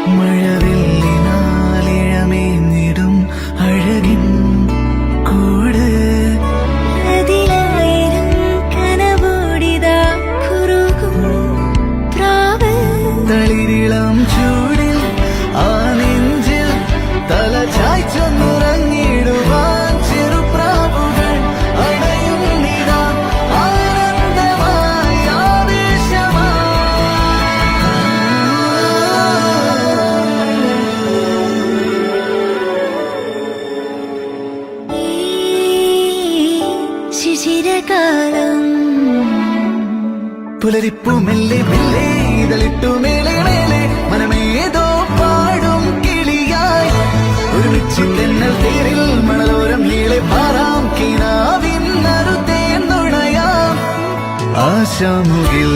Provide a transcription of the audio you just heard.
മഴവില്ലിനാലിഴമേഞ്ഞിടും അഴകിൻ കൂട് അതിലായിരം കനവോടിതാ കുറുകും പ്രാവ് തളിരിളം ചൂടിൽ ആ നെഞ്ചിൽ തല ചായ്ച്ചൊന്നുറങ്ങിടുവാൻ ചെറുപ്രാവുകൾ അടയുന്നിതാ ആനന്ദമായി ഈ ശിശിരകാലം പുലരിപ്പു മെല്ലെ മെല്ലെ ഇതളിട്ടു മേലെ മേലെ മനമേതോ പാടും കിളിയായി ഒരുമിച്ച് തെന്നൽ തേരിൽ മണലോരം നീളെ പാറാം കിനാവിൻ നറുതേൻ നുണയാം ആശാമുകിൽ